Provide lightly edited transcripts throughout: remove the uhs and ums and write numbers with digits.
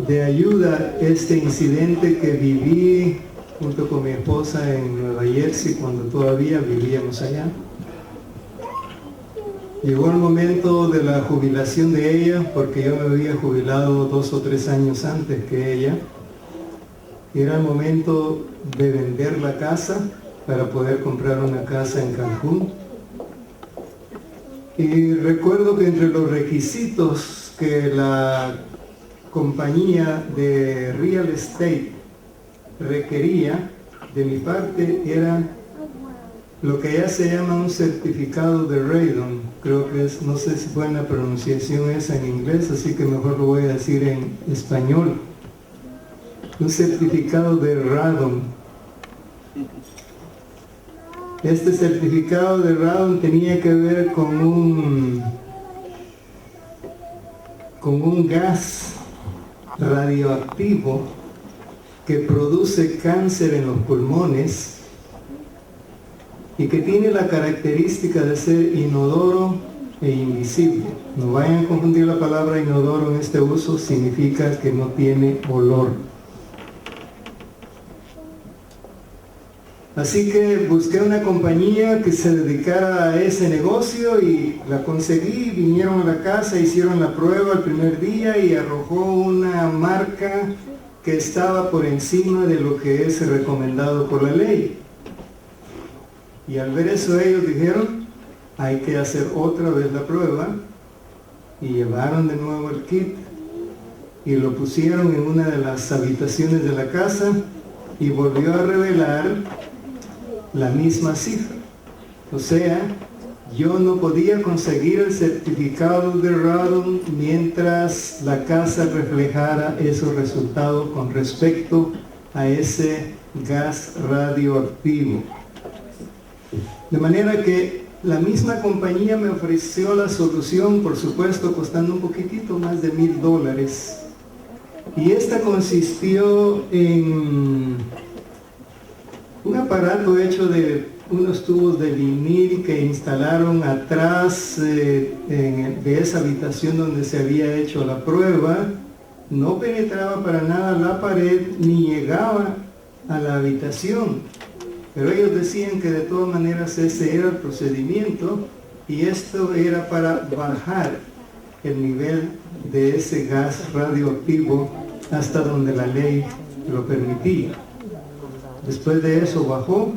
de ayuda este incidente que viví junto con mi esposa en Nueva Jersey cuando todavía vivíamos allá. Llegó el momento de la jubilación de ella, porque yo me había jubilado 2 o 3 años antes que ella. Era el momento de vender la casa para poder comprar una casa en Cancún. Y recuerdo que entre los requisitos que la compañía de real estate requería de mi parte era lo que ya se llama un certificado de radon. Creo que es, no sé si buena pronunciación esa en inglés, así que mejor lo voy a decir en español. Un certificado de radon. Este certificado de radon tenía que ver con un gas radioactivo que produce cáncer en los pulmones y que tiene la característica de ser inodoro e invisible. No vayan a confundir la palabra inodoro en este uso, significa que no tiene olor. Así que busqué una compañía que se dedicara a ese negocio y la conseguí. Vinieron a la casa, hicieron la prueba el primer día y arrojó una marca que estaba por encima de lo que es recomendado por la ley. Y al ver eso ellos dijeron, hay que hacer otra vez la prueba, y llevaron de nuevo el kit y lo pusieron en una de las habitaciones de la casa y volvió a revelar la misma cifra. O sea, yo no podía conseguir el certificado de radon mientras la casa reflejara esos resultados con respecto a ese gas radioactivo. De manera que la misma compañía me ofreció la solución, por supuesto, costando un poquitito más de $1,000. Y esta consistió en un aparato hecho de unos tubos de vinil que instalaron atrás de esa habitación donde se había hecho la prueba. No penetraba para nada la pared ni llegaba a la habitación. Pero ellos decían que de todas maneras ese era el procedimiento y esto era para bajar el nivel de ese gas radioactivo hasta donde la ley lo permitía. Después de eso bajó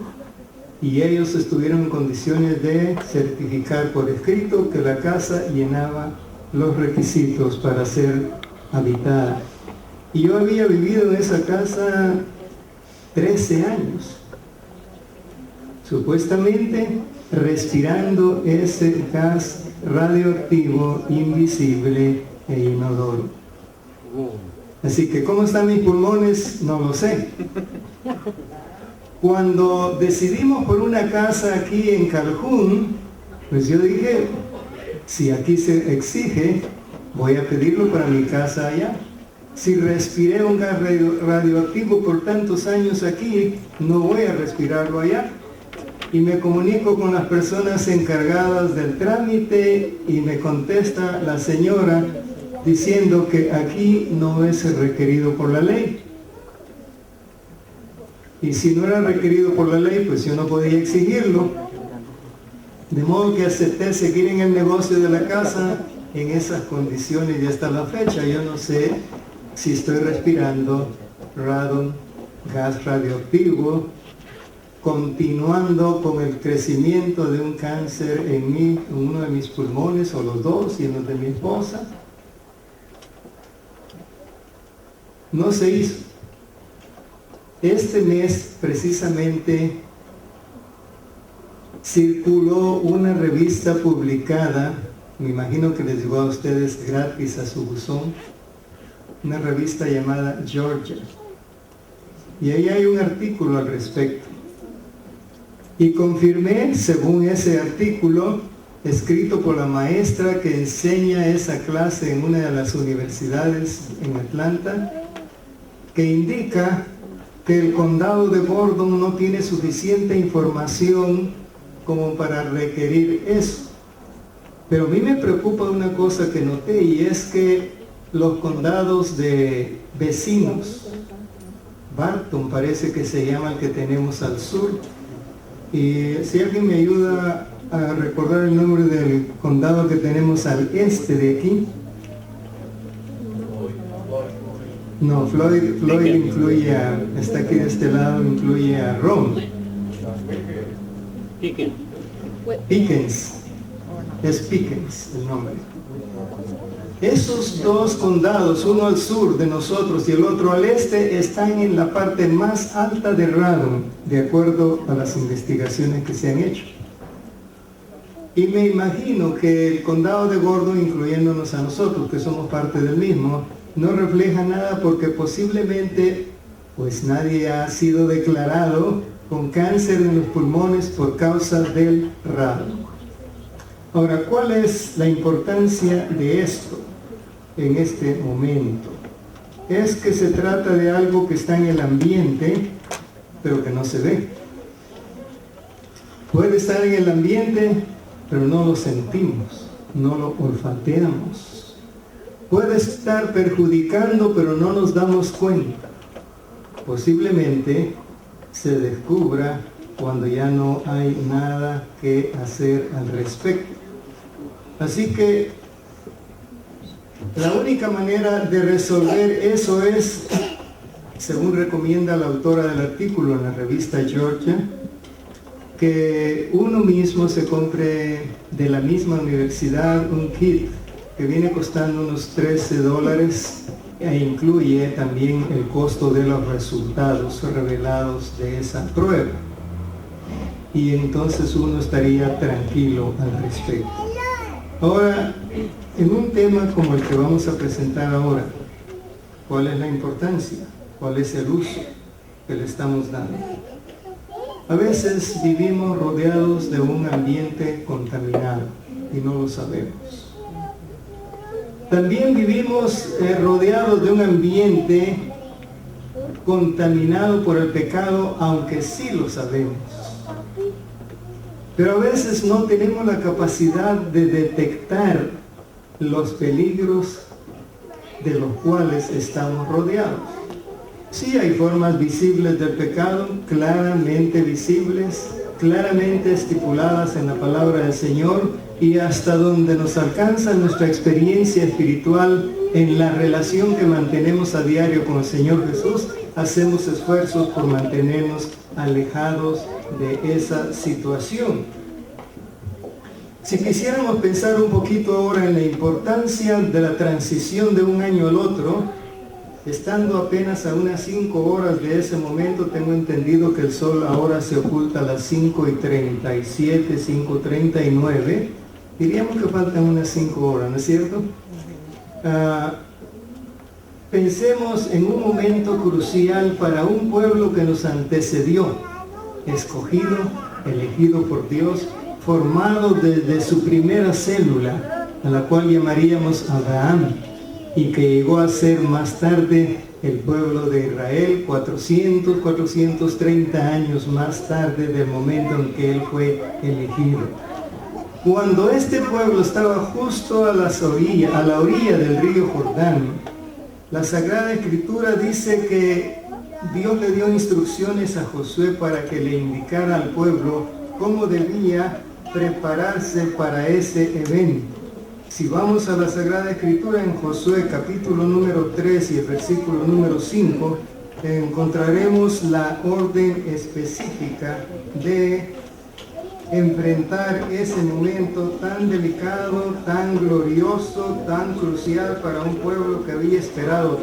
y ellos estuvieron en condiciones de certificar por escrito que la casa llenaba los requisitos para ser habitada. Y yo había vivido en esa casa 13 años. Supuestamente respirando ese gas radioactivo invisible e inodoro. Así que ¿cómo están mis pulmones? No lo sé. Cuando decidimos por una casa aquí en Cancún, pues yo dije, si aquí se exige, voy a pedirlo para mi casa allá. Si respiré un gas radioactivo por tantos años aquí, no voy a respirarlo allá. Y me comunico con las personas encargadas del trámite y me contesta la señora diciendo que aquí no es requerido por la ley. Y si no era requerido por la ley, pues yo no podía exigirlo. De modo que acepté seguir en el negocio de la casa en esas condiciones y hasta la fecha yo no sé si estoy respirando radon, gas radioactivo, continuando con el crecimiento de un cáncer en uno de mis pulmones o los dos y en los de mi esposa. No se hizo. Este mes precisamente circuló una revista publicada, me imagino que les llegó a ustedes gratis a su buzón, una revista llamada Georgia. Y ahí hay un artículo al respecto. Y confirmé, según ese artículo, escrito por la maestra que enseña esa clase en una de las universidades en Atlanta, que indica que el condado de Gordon no tiene suficiente información como para requerir eso. Pero a mí me preocupa una cosa que noté, y es que los condados de vecinos. Barton parece que se llama el que tenemos al sur. Y si alguien me ayuda a recordar el nombre del condado que tenemos al este de aquí. No, Floyd incluye está aquí de este lado, incluye a Rome. Pickens. Es Pickens el nombre. Esos dos condados, uno al sur de nosotros y el otro al este, están en la parte más alta de Radom, de acuerdo a las investigaciones que se han hecho. Y me imagino que el condado de Gordon, incluyéndonos a nosotros, que somos parte del mismo, no refleja nada porque posiblemente, pues nadie ha sido declarado con cáncer en los pulmones por causa del Radom. Ahora, ¿cuál es la importancia de esto en este momento? Es que se trata de algo que está en el ambiente, pero que no se ve. Puede estar en el ambiente, pero no lo sentimos, no lo olfateamos. Puede estar perjudicando, pero no nos damos cuenta. Posiblemente se descubra cuando ya no hay nada que hacer al respecto. Así que la única manera de resolver eso es, según recomienda la autora del artículo en la revista Georgia, que uno mismo se compre de la misma universidad un kit que viene costando unos $13 e incluye también el costo de los resultados revelados de esa prueba. Y entonces uno estaría tranquilo al respecto. Ahora, en un tema como el que vamos a presentar ahora, ¿cuál es la importancia? ¿Cuál es el uso que le estamos dando? A veces vivimos rodeados de un ambiente contaminado y no lo sabemos. También vivimos rodeados de un ambiente contaminado por el pecado, aunque sí lo sabemos. Pero a veces no tenemos la capacidad de detectar los peligros de los cuales estamos rodeados. Sí hay formas visibles del pecado, claramente visibles, claramente estipuladas en la palabra del Señor, y hasta donde nos alcanza nuestra experiencia espiritual en la relación que mantenemos a diario con el Señor Jesús, hacemos esfuerzos por mantenernos alejados de esa situación. Si quisiéramos pensar un poquito ahora en la importancia de la transición de un año al otro, estando apenas a unas 5 horas de ese momento, tengo entendido que el sol ahora se oculta a las 5:37, 5:39, diríamos que faltan unas 5 horas, ¿no es cierto? Pensemos en un momento crucial para un pueblo que nos antecedió, escogido, elegido por Dios, formado desde su primera célula, a la cual llamaríamos Abraham, y que llegó a ser más tarde el pueblo de Israel, 430 años más tarde del momento en que él fue elegido. Cuando este pueblo estaba justo a la orilla del río Jordán, la Sagrada Escritura dice que Dios le dio instrucciones a Josué para que le indicara al pueblo cómo debía prepararse para ese evento. Si vamos a la Sagrada Escritura en Josué capítulo número 3 y el versículo número 5, encontraremos la orden específica de enfrentar ese momento tan delicado, tan glorioso, tan crucial para un pueblo que había esperado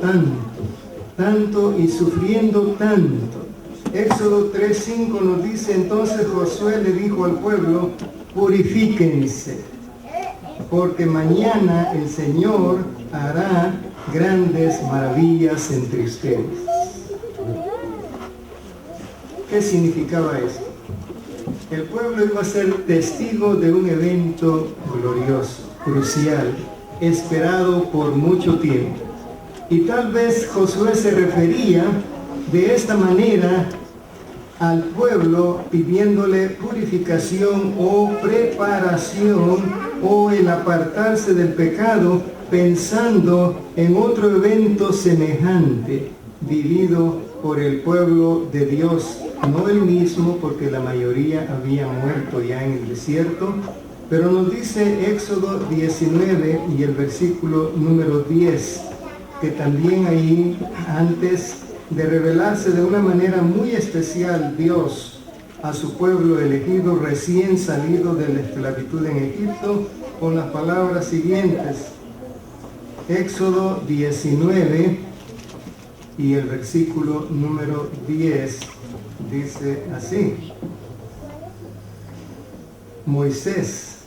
tanto y sufriendo tanto. Éxodo 3:5 nos dice: entonces Josué le dijo al pueblo, purifíquense, porque mañana el Señor hará grandes maravillas entre ustedes. ¿Qué significaba eso? El pueblo iba a ser testigo de un evento glorioso, crucial, esperado por mucho tiempo. Y tal vez Josué se refería de esta manera al pueblo pidiéndole purificación o preparación o el apartarse del pecado, pensando en otro evento semejante vivido por el pueblo de Dios, no el mismo, porque la mayoría había muerto ya en el desierto. Pero nos dice Éxodo 19 y el versículo número 10, que también ahí, antes de revelarse de una manera muy especial Dios a su pueblo elegido recién salido de la esclavitud en Egipto, con las palabras siguientes. Éxodo 19 y el versículo número 10 dice así: Moisés,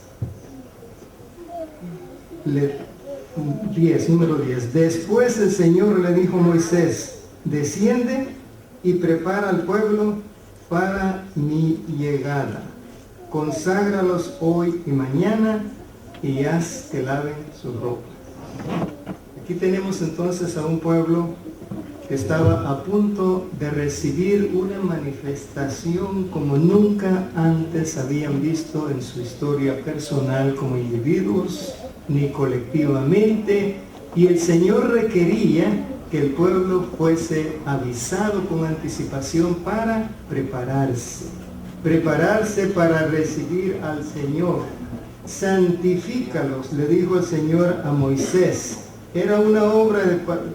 número 10. Después el Señor le dijo a Moisés: desciende y prepara al pueblo para mi llegada. Conságralos hoy y mañana y haz que laven su ropa. Aquí tenemos entonces a un pueblo que estaba a punto de recibir una manifestación como nunca antes habían visto en su historia personal como individuos, ni colectivamente, y el Señor requería que el pueblo fuese avisado con anticipación para prepararse para recibir al Señor. Santifícalos, le dijo el Señor a Moisés. Era una obra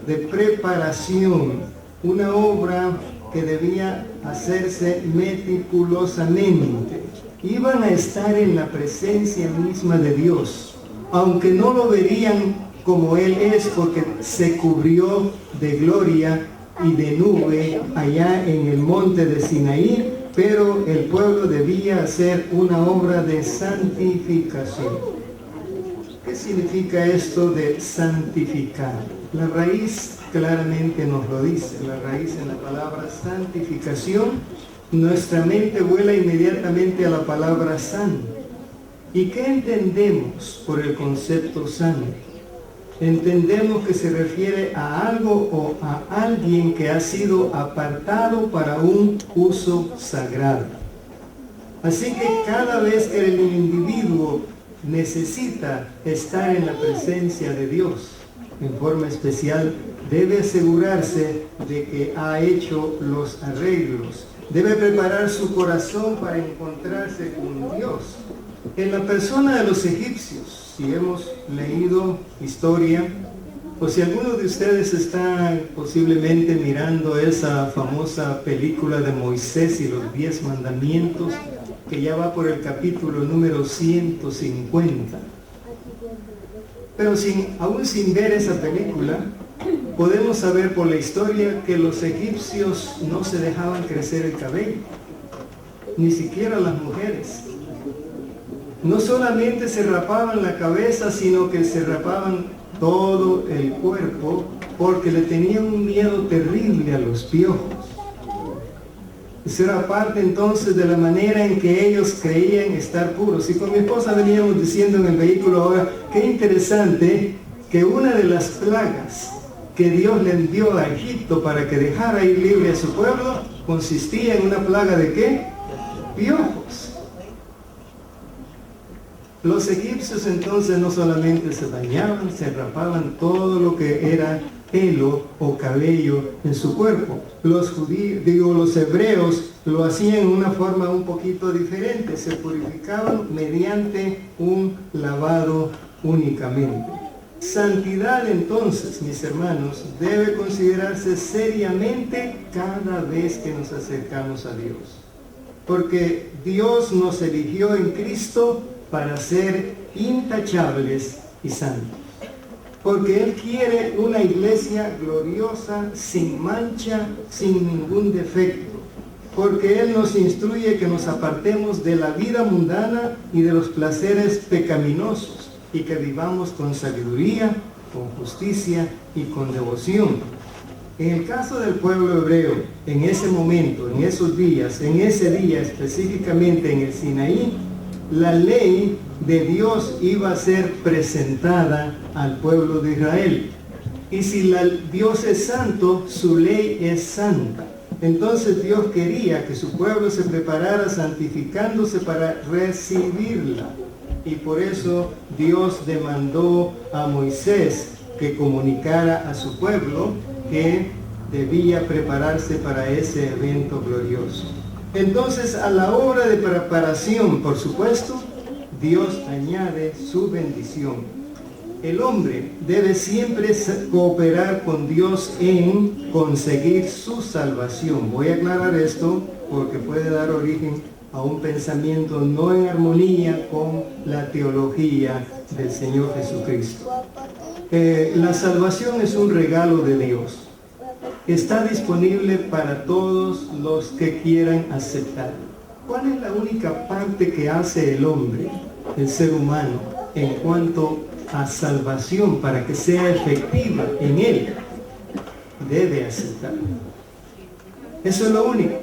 de preparación, una obra que debía hacerse meticulosamente. Iban a estar en la presencia misma de Dios, aunque no lo verían como Él es, porque se cubrió de gloria y de nube allá en el monte de Sinaí, pero el pueblo debía hacer una obra de santificación. ¿Qué significa esto de santificar? La raíz claramente nos lo dice, la raíz en la palabra santificación. Nuestra mente vuela inmediatamente a la palabra santo. ¿Y qué entendemos por el concepto santo? Entendemos que se refiere a algo o a alguien que ha sido apartado para un uso sagrado. Así que cada vez que el individuo necesita estar en la presencia de Dios en forma especial, debe asegurarse de que ha hecho los arreglos. Debe preparar su corazón para encontrarse con Dios. En la persona de los egipcios, si hemos leído historia, o si alguno de ustedes está posiblemente mirando esa famosa película de Moisés y los 10 mandamientos, que ya va por el capítulo número 150. Pero aún sin ver esa película, podemos saber por la historia que los egipcios no se dejaban crecer el cabello, ni siquiera las mujeres. No solamente se rapaban la cabeza, sino que se rapaban todo el cuerpo, porque le tenían un miedo terrible a los piojos. Eso era parte entonces de la manera en que ellos creían estar puros. Y con mi esposa veníamos diciendo en el vehículo ahora, qué interesante que una de las plagas que Dios le envió a Egipto para que dejara ir libre a su pueblo, consistía en una plaga de ¿qué? Piojos. Los egipcios entonces no solamente se dañaban, se rapaban todo lo que era pelo o cabello en su cuerpo. Los hebreos lo hacían en una forma un poquito diferente. Se purificaban mediante un lavado únicamente. Santidad entonces, mis hermanos, debe considerarse seriamente cada vez que nos acercamos a Dios. Porque Dios nos eligió en Cristo para ser intachables y santos. Porque Él quiere una iglesia gloriosa, sin mancha, sin ningún defecto. Porque Él nos instruye que nos apartemos de la vida mundana y de los placeres pecaminosos, y que vivamos con sabiduría, con justicia y con devoción. En el caso del pueblo hebreo, en ese momento, en esos días, en ese día específicamente en el Sinaí, la ley de Dios iba a ser presentada al pueblo de Israel. Y si Dios es santo, su ley es santa. Entonces Dios quería que su pueblo se preparara santificándose para recibirla. Y por eso Dios demandó a Moisés que comunicara a su pueblo que debía prepararse para ese evento glorioso. Entonces, a la obra de preparación, por supuesto, Dios añade su bendición. El hombre debe siempre cooperar con Dios en conseguir su salvación. Voy a aclarar esto porque puede dar origen a un pensamiento no en armonía con la teología del Señor Jesucristo. La salvación es un regalo de Dios. Está disponible para todos los que quieran aceptar. ¿Cuál es la única parte que hace el hombre, el ser humano, en cuanto a salvación para que sea efectiva en él? Debe aceptar. Eso es lo único.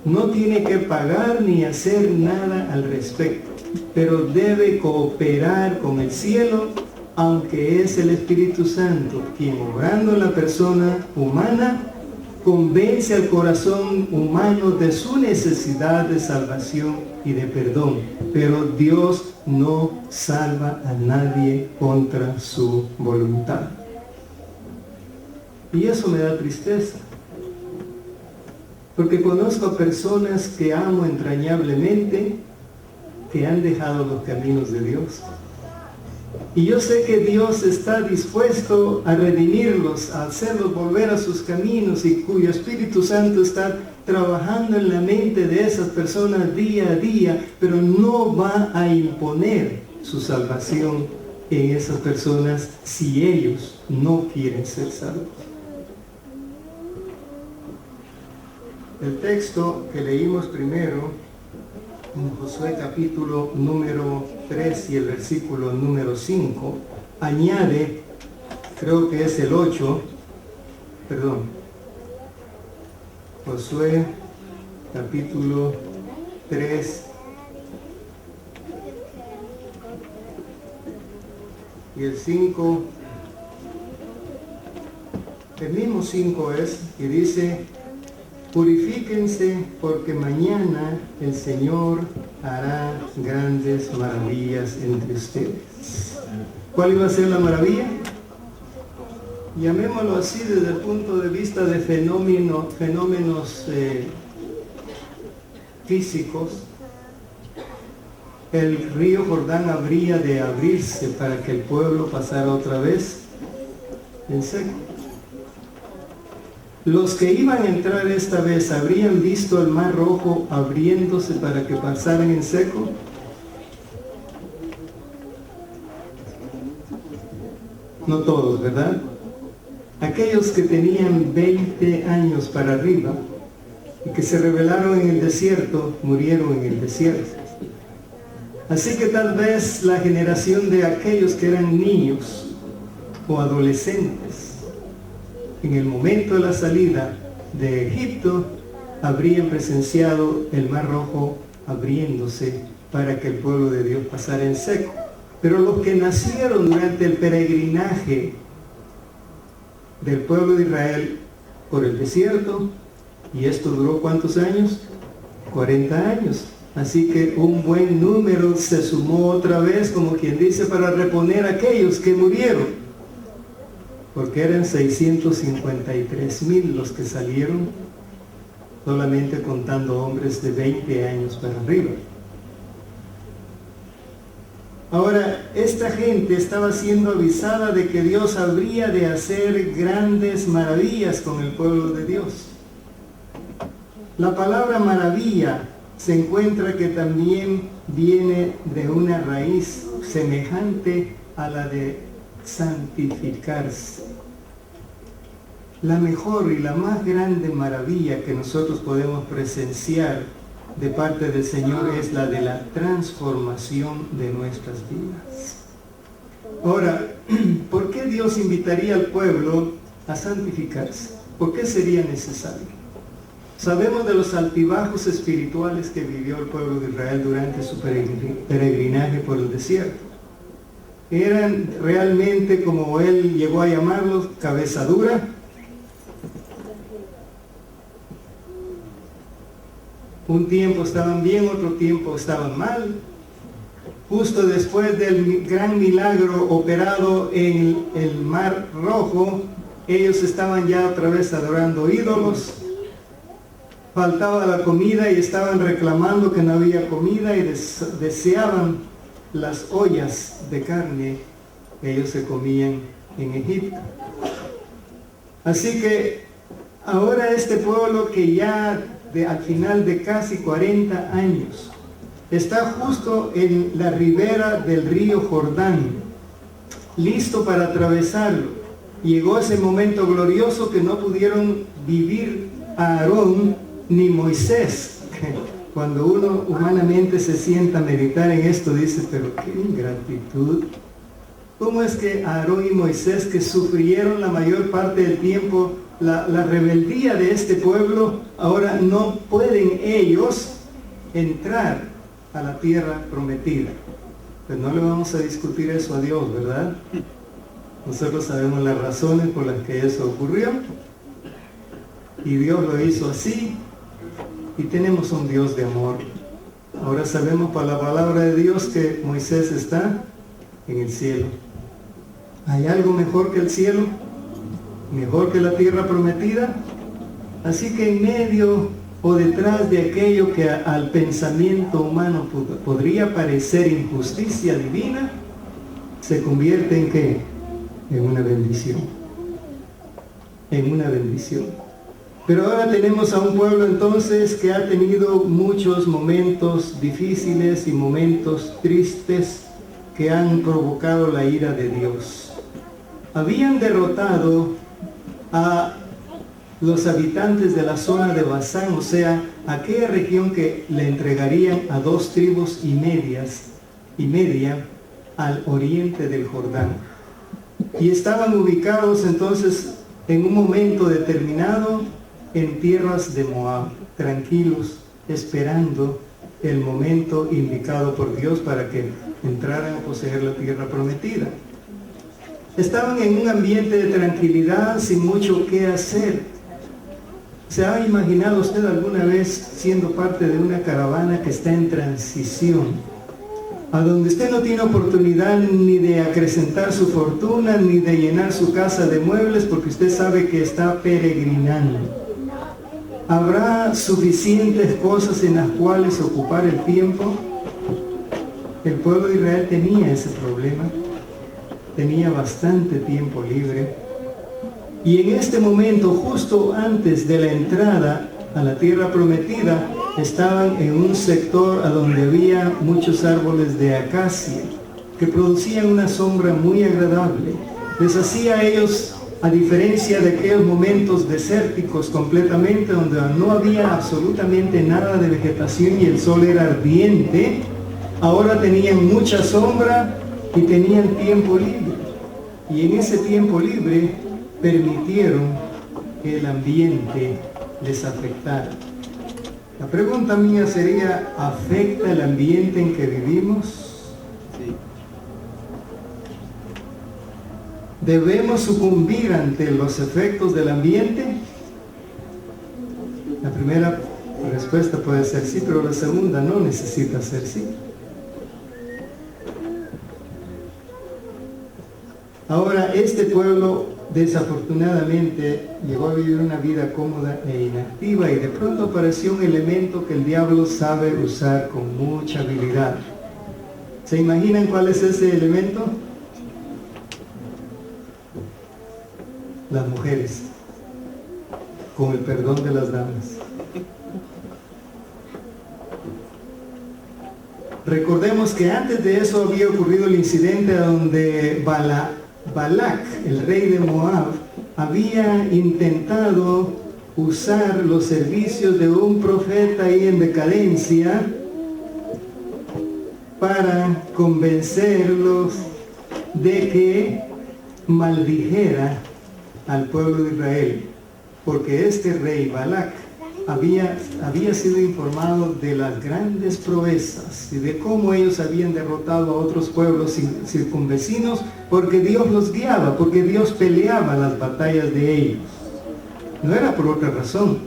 No tiene que pagar ni hacer nada al respecto, pero debe cooperar con el cielo, aunque es el Espíritu Santo quien, obrando en la persona humana, convence al corazón humano de su necesidad de salvación y de perdón. Pero Dios no salva a nadie contra su voluntad. Y eso me da tristeza, porque conozco a personas que amo entrañablemente, que han dejado los caminos de Dios. Y yo sé que Dios está dispuesto a redimirlos, a hacerlos volver a sus caminos, y cuyo Espíritu Santo está trabajando en la mente de esas personas día a día, pero no va a imponer su salvación en esas personas si ellos no quieren ser salvos. El texto que leímos primero, en Josué capítulo número 3 y el versículo número 5, añade, creo que es el 8, Josué capítulo 3 y el 5, el mismo 5 es, y dice: purifíquense, porque mañana el Señor hará grandes maravillas entre ustedes. ¿Cuál iba a ser la maravilla? Llamémoslo así desde el punto de vista de fenómenos físicos. El río Jordán habría de abrirse para que el pueblo pasara otra vez en seco. Los que iban a entrar esta vez habrían visto el mar rojo abriéndose para que pasaran en seco. No todos, ¿verdad? Aquellos que tenían 20 años para arriba y que se rebelaron en el desierto, murieron en el desierto. Así que tal vez la generación de aquellos que eran niños o adolescentes en el momento de la salida de Egipto habrían presenciado el mar rojo abriéndose para que el pueblo de Dios pasara en seco. Pero los que nacieron durante el peregrinaje del pueblo de Israel por el desierto, y esto duró ¿cuántos años? 40 años. Así que un buen número se sumó otra vez, como quien dice, para reponer a aquellos que murieron. Porque eran 653,000 los que salieron, solamente contando hombres de 20 años para arriba. Ahora, esta gente estaba siendo avisada de que Dios habría de hacer grandes maravillas con el pueblo de Dios. La palabra maravilla se encuentra que también viene de una raíz semejante a la de santificarse. La mejor y la más grande maravilla que nosotros podemos presenciar de parte del Señor es la de la transformación de nuestras vidas. Ahora, ¿por qué Dios invitaría al pueblo a santificarse? ¿Por qué sería necesario? Sabemos de los altibajos espirituales que vivió el pueblo de Israel durante su peregrinaje por el desierto. Eran realmente, como él llegó a llamarlos, cabeza dura, Un tiempo estaban bien, otro tiempo estaban mal. Justo después del gran milagro operado en el Mar Rojo, ellos estaban ya otra vez adorando ídolos. Faltaba la comida y estaban reclamando que no había comida y deseaban las ollas de carne que ellos se comían en Egipto. Así que ahora este pueblo que ya al final de casi 40 años está justo en la ribera del río Jordán, listo para atravesarlo. Llegó ese momento glorioso que no pudieron vivir Aarón ni Moisés. Cuando uno humanamente se sienta a meditar en esto, dice, pero qué ingratitud. ¿Cómo es que Aarón y Moisés, que sufrieron la mayor parte del tiempo la rebeldía de este pueblo, ahora no pueden ellos entrar a la tierra prometida? Pues no le vamos a discutir eso a Dios, ¿verdad? Nosotros sabemos las razones por las que eso ocurrió, y Dios lo hizo así, y tenemos un Dios de amor. Ahora sabemos por la palabra de Dios que Moisés está en el cielo. ¿Hay algo mejor que el cielo? ¿Mejor que la tierra prometida? Así que en medio o detrás de aquello que al pensamiento humano podría parecer injusticia divina, se convierte en ¿qué? En una bendición. En una bendición. Pero ahora tenemos a un pueblo entonces que ha tenido muchos momentos difíciles y momentos tristes que han provocado la ira de Dios. Habían derrotado a los habitantes de la zona de Basán, o sea, aquella región que le entregarían a 2 tribus y media al oriente del Jordán. Y estaban ubicados entonces en un momento determinado en tierras de Moab, tranquilos, esperando el momento indicado por Dios para que entraran a poseer la tierra prometida. Estaban en un ambiente de tranquilidad, sin mucho que hacer. ¿Se ha imaginado usted alguna vez siendo parte de una caravana que está en transición, a donde usted no tiene oportunidad ni de acrecentar su fortuna, ni de llenar su casa de muebles, porque usted sabe que está peregrinando? ¿Habrá suficientes cosas en las cuales ocupar el tiempo? El pueblo de Israel tenía ese problema. Tenía bastante tiempo libre. Y en este momento, justo antes de la entrada a la tierra prometida, estaban en un sector a donde había muchos árboles de acacia que producían una sombra muy agradable. Les hacía a ellos, a diferencia de aquellos momentos desérticos completamente, donde no había absolutamente nada de vegetación y el sol era ardiente, ahora tenían mucha sombra y tenían tiempo libre. Y en ese tiempo libre permitieron que el ambiente les afectara. La pregunta mía sería, ¿afecta el ambiente en que vivimos? Sí. ¿Debemos sucumbir ante los efectos del ambiente? La primera respuesta puede ser sí, pero la segunda no necesita ser sí. Ahora, este pueblo desafortunadamente llegó a vivir una vida cómoda e inactiva, y de pronto apareció un elemento que el diablo sabe usar con mucha habilidad. ¿Se imaginan cuál es ese elemento? Las mujeres, con el perdón de las damas. Recordemos que antes de eso había ocurrido el incidente donde Balac, el rey de Moab, había intentado usar los servicios de un profeta ahí en decadencia para convencerlos de que maldijera al pueblo de Israel, porque este rey Balac había sido informado de las grandes proezas y de cómo ellos habían derrotado a otros pueblos circunvecinos, porque Dios los guiaba, porque Dios peleaba las batallas de ellos. No era por otra razón.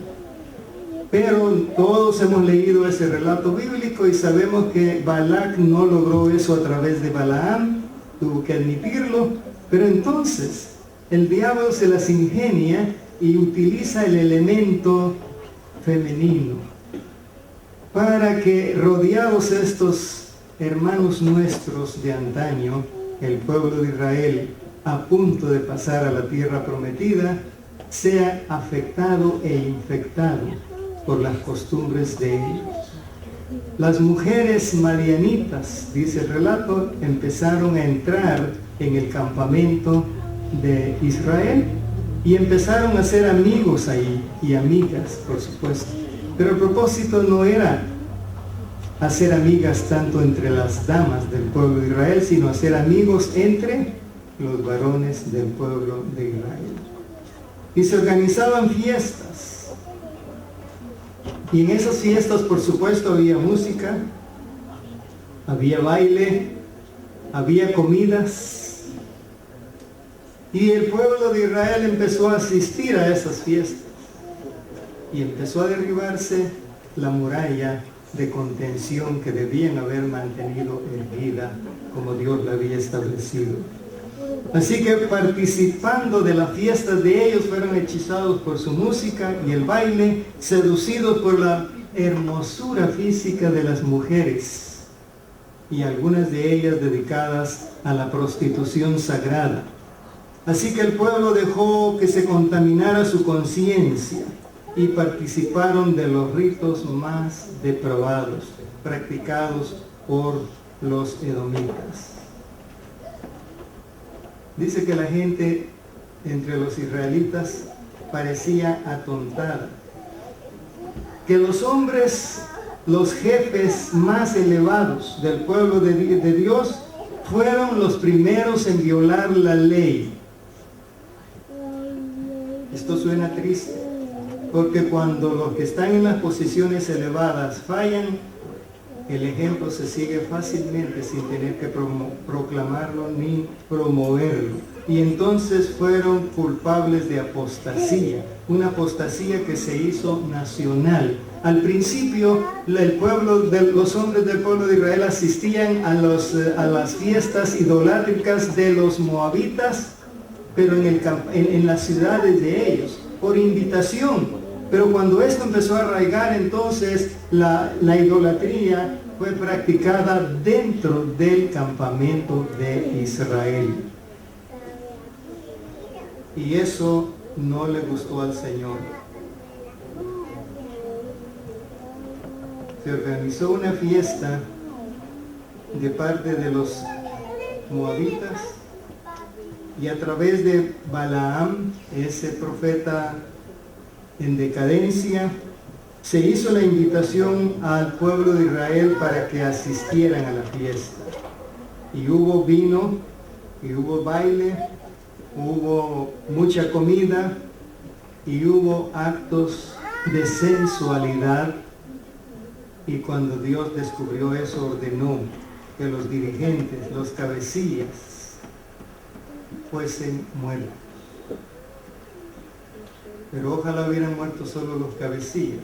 Pero todos hemos leído ese relato bíblico y sabemos que Balac no logró eso a través de Balaam, tuvo que admitirlo. Pero entonces el diablo se las ingenia y utiliza el elemento femenino para que, rodeados estos hermanos nuestros de antaño, el pueblo de Israel a punto de pasar a la tierra prometida, sea afectado e infectado por las costumbres de ellos. Las mujeres madianitas, dice el relato, empezaron a entrar en el campamento de Israel y empezaron a ser amigos ahí y amigas, por supuesto. Pero el propósito no era hacer amigas tanto entre las damas del pueblo de Israel, sino hacer amigos entre los varones del pueblo de Israel. Y se organizaban fiestas. Y en esas fiestas, por supuesto, había música, había baile, había comidas. Y el pueblo de Israel empezó a asistir a esas fiestas. Y empezó a derribarse la muralla de contención que debían haber mantenido erguida como Dios la había establecido. Así que participando de las fiestas de ellos, fueron hechizados por su música y el baile, seducidos por la hermosura física de las mujeres, y algunas de ellas dedicadas a la prostitución sagrada. Así que el pueblo dejó que se contaminara su conciencia y participaron de los ritos más depravados practicados por los edomitas. Dice que la gente entre los israelitas parecía atontada, que los hombres, los jefes más elevados del pueblo de Dios, fueron los primeros en violar la ley. Esto suena triste, porque cuando los que están en las posiciones elevadas fallan, el ejemplo se sigue fácilmente sin tener que proclamarlo ni promoverlo. Y entonces fueron culpables de apostasía, una apostasía que se hizo nacional. Al principio, los hombres del pueblo de Israel asistían a las fiestas idolátricas de los moabitas, pero en las ciudades de ellos, por invitación. Pero cuando esto empezó a arraigar, entonces la idolatría fue practicada dentro del campamento de Israel. Y eso no le gustó al Señor. Se organizó una fiesta de parte de los moabitas y a través de Balaam, ese profeta en decadencia, se hizo la invitación al pueblo de Israel para que asistieran a la fiesta. Y hubo vino, y hubo baile, hubo mucha comida, y hubo actos de sensualidad. Y cuando Dios descubrió eso, ordenó que los dirigentes, los cabecillas, fuesen muertos. Pero ojalá hubieran muerto solo los cabecillas.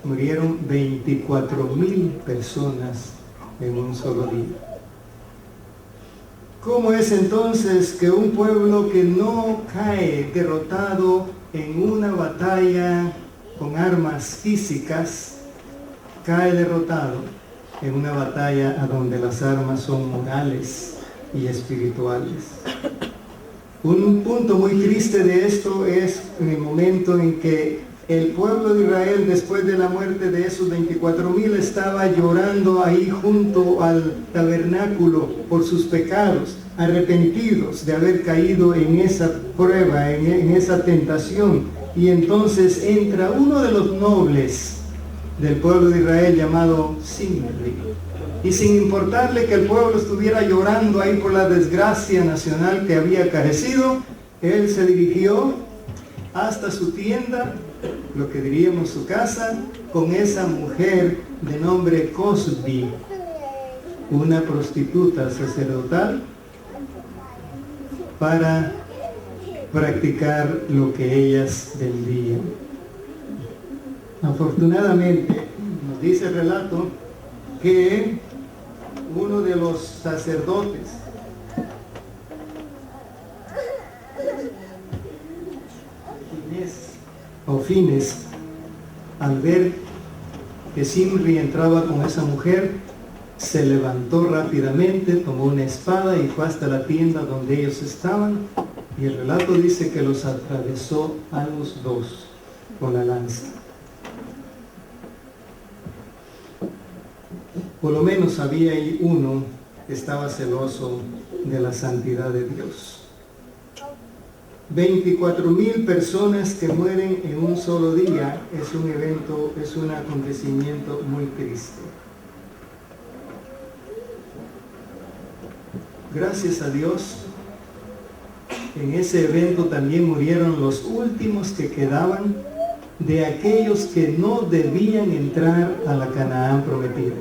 Murieron 24,000 personas en un solo día. ¿Cómo es entonces que un pueblo que no cae derrotado en una batalla con armas físicas, cae derrotado en una batalla a donde las armas son morales y espirituales? Un punto muy triste de esto es en el momento en que el pueblo de Israel, después de la muerte de esos 24,000, estaba llorando ahí junto al tabernáculo por sus pecados, arrepentidos de haber caído en esa prueba, en esa tentación. Y entonces entra uno de los nobles del pueblo de Israel llamado Zimri. Y sin importarle que el pueblo estuviera llorando ahí por la desgracia nacional que había acaecido, él se dirigió hasta su tienda, lo que diríamos su casa, con esa mujer de nombre Cosbi, una prostituta sacerdotal, para practicar lo que ellas vendían. Afortunadamente, nos dice el relato que uno de los sacerdotes Fines, al ver que Zimri entraba con esa mujer, se levantó rápidamente, tomó una espada y fue hasta la tienda donde ellos estaban, y el relato dice que los atravesó a los dos con la lanza. Por lo menos había ahí uno que estaba celoso de la santidad de Dios. 24,000 personas que mueren en un solo día es un evento, es un acontecimiento muy triste. Gracias a Dios, en ese evento también murieron los últimos que quedaban de aquellos que no debían entrar a la Canaán prometida.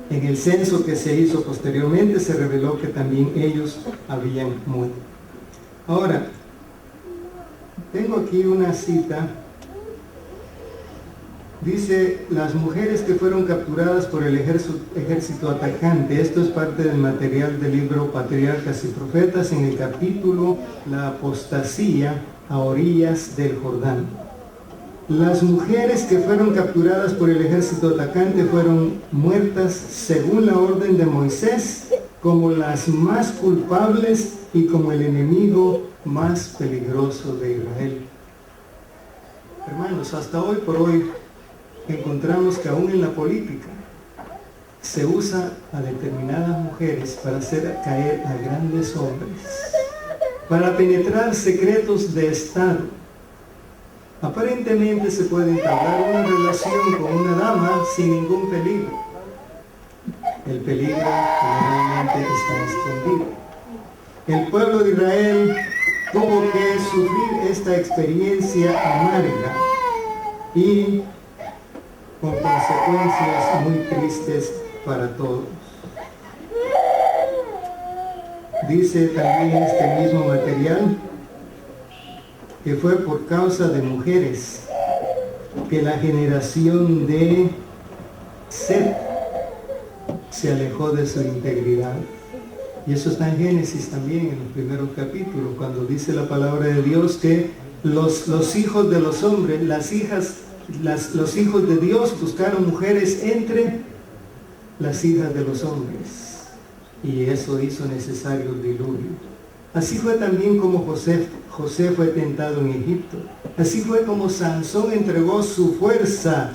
En el censo que se hizo posteriormente se reveló que también ellos habían muerto. Ahora, tengo aquí una cita. Dice, las mujeres que fueron capturadas por el ejército atacante. Esto es parte del material del libro Patriarcas y Profetas, en el capítulo La apostasía a orillas del Jordán. Las mujeres que fueron capturadas por el ejército atacante fueron muertas según la orden de Moisés, como las más culpables y como el enemigo más peligroso de Israel. Hermanos, hasta hoy por hoy encontramos que aún en la política se usa a determinadas mujeres para hacer caer a grandes hombres, para penetrar secretos de Estado. Aparentemente se puede entablar una relación con una dama sin ningún peligro. El peligro generalmente está escondido. El pueblo de Israel tuvo que sufrir esta experiencia amarga y con consecuencias muy tristes para todos. Dice también este mismo material que fue por causa de mujeres que la generación de Set se alejó de su integridad. Y eso está en Génesis también, en los primeros capítulos, cuando dice la palabra de Dios que los hijos de los hombres, los hijos de Dios buscaron mujeres entre las hijas de los hombres. Y eso hizo necesario el diluvio. Así fue también como José fue tentado en Egipto. Así fue como Sansón entregó su fuerza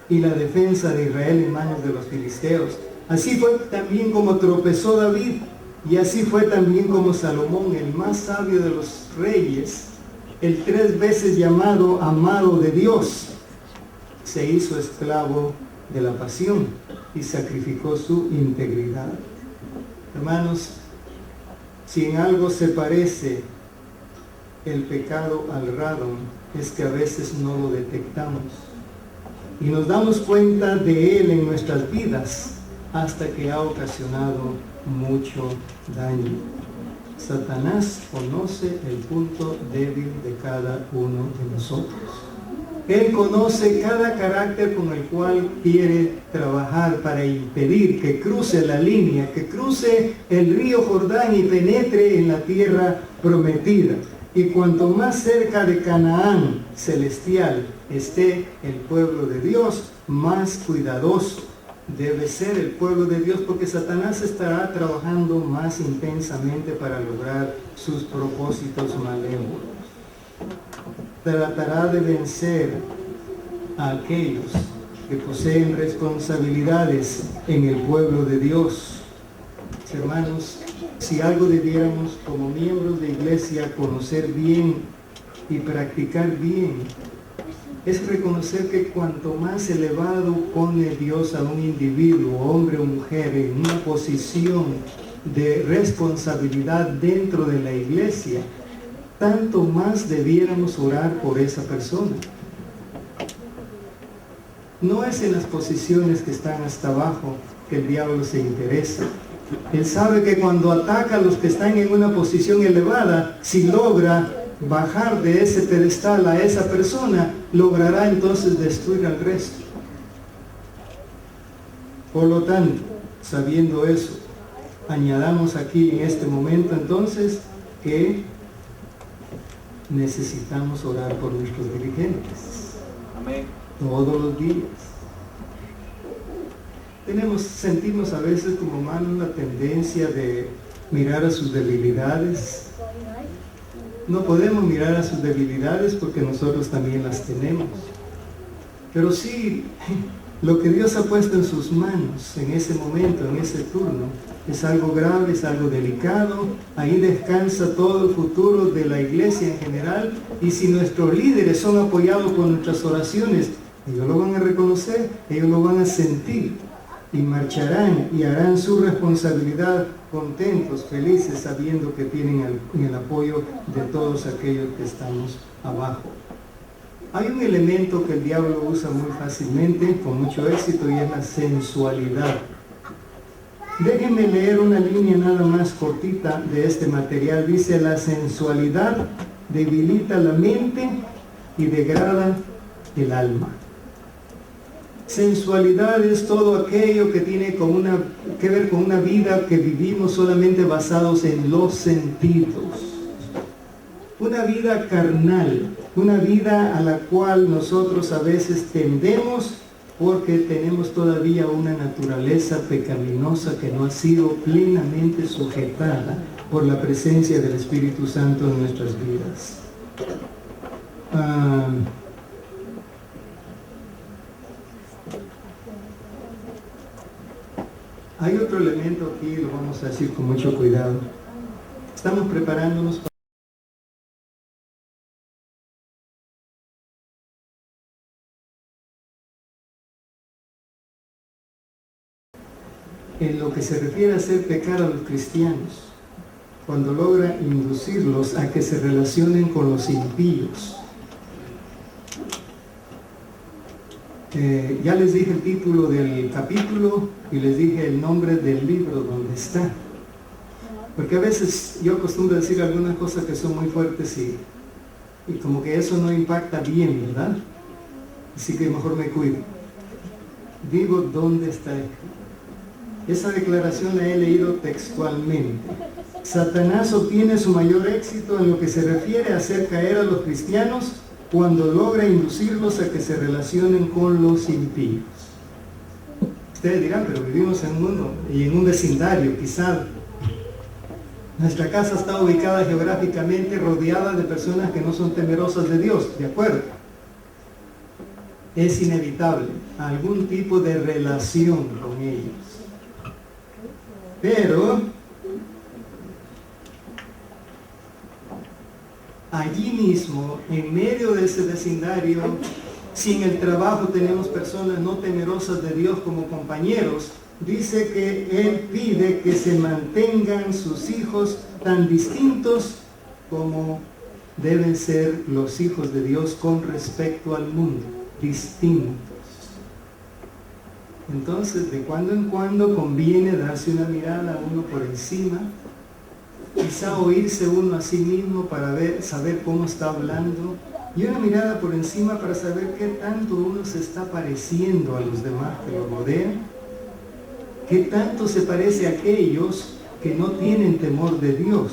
y la defensa de Israel en manos de los filisteos. Así fue también como tropezó David, y así fue también como Salomón, el más sabio de los reyes, el 3 veces llamado amado de Dios, se hizo esclavo de la pasión y sacrificó su integridad. Hermanos, si en algo se parece el pecado al radon, es que a veces no lo detectamos y nos damos cuenta de él en nuestras vidas hasta que ha ocasionado mucho daño. Satanás conoce el punto débil de cada uno de nosotros. Él conoce cada carácter con el cual quiere trabajar para impedir que cruce la línea, que cruce el río Jordán y penetre en la tierra prometida. Y cuanto más cerca de Canaán celestial esté el pueblo de Dios, más cuidadoso debe ser el pueblo de Dios, porque Satanás estará trabajando más intensamente para lograr sus propósitos malévolos. Tratará de vencer a aquellos que poseen responsabilidades en el pueblo de Dios. Hermanos, si algo debiéramos como miembros de iglesia conocer bien y practicar bien, es reconocer que cuanto más elevado pone Dios a un individuo, hombre o mujer, en una posición de responsabilidad dentro de la iglesia, tanto más debiéramos orar por esa persona. No es en las posiciones que están hasta abajo que el diablo se interesa. Él sabe que cuando ataca a los que están en una posición elevada, si logra bajar de ese pedestal a esa persona, logrará entonces destruir al resto. Por lo tanto, sabiendo eso, añadamos aquí en este momento entonces que necesitamos orar por nuestros dirigentes. Amén. Todos los días. Sentimos a veces como humanos la tendencia de mirar a sus debilidades. No podemos mirar a sus debilidades porque nosotros también las tenemos. Pero sí, lo que Dios ha puesto en sus manos en ese momento, en ese turno, es algo grave, es algo delicado. Ahí descansa todo el futuro de la iglesia en general. Y si nuestros líderes son apoyados por nuestras oraciones, ellos lo van a reconocer, ellos lo van a sentir. Y marcharán y harán su responsabilidad contentos, felices, sabiendo que tienen el apoyo de todos aquellos que estamos abajo. Hay un elemento que el diablo usa muy fácilmente, con mucho éxito, y es la sensualidad. Déjenme leer una línea nada más cortita de este material. Dice: la sensualidad debilita la mente y degrada el alma. Sensualidad es todo aquello que tiene que ver con una vida que vivimos solamente basados en los sentidos. Una vida carnal, una vida a la cual nosotros a veces tendemos porque tenemos todavía una naturaleza pecaminosa que no ha sido plenamente sujetada por la presencia del Espíritu Santo en nuestras vidas. Hay otro elemento aquí, lo vamos a decir con mucho cuidado. Estamos preparándonos para en lo que se refiere a hacer pecar a los cristianos, cuando logra inducirlos a que se relacionen con los impíos. Ya les dije el título del capítulo y les dije el nombre del libro donde está. Porque a veces yo acostumbro a decir algunas cosas que son muy fuertes y como que eso no impacta bien, ¿verdad? Así que mejor me cuido. Digo dónde está escrito. Esa declaración la he leído textualmente. Satanás obtiene su mayor éxito en lo que se refiere a hacer caer a los cristianos cuando logra inducirlos a que se relacionen con los impíos. Ustedes dirán, pero vivimos en un mundo y en un vecindario, quizá. Nuestra casa está ubicada geográficamente rodeada de personas que no son temerosas de Dios, ¿de acuerdo? Es inevitable algún tipo de relación con ellos. Pero allí mismo, en medio de ese vecindario, si en el trabajo tenemos personas no temerosas de Dios como compañeros, dice que Él pide que se mantengan sus hijos tan distintos como deben ser los hijos de Dios con respecto al mundo, distintos. Entonces, de cuando en cuando conviene darse una mirada a uno por encima, quizá oírse uno a sí mismo para saber cómo está hablando, y una mirada por encima para saber qué tanto uno se está pareciendo a los demás que lo rodean, qué tanto se parece a aquellos que no tienen temor de Dios.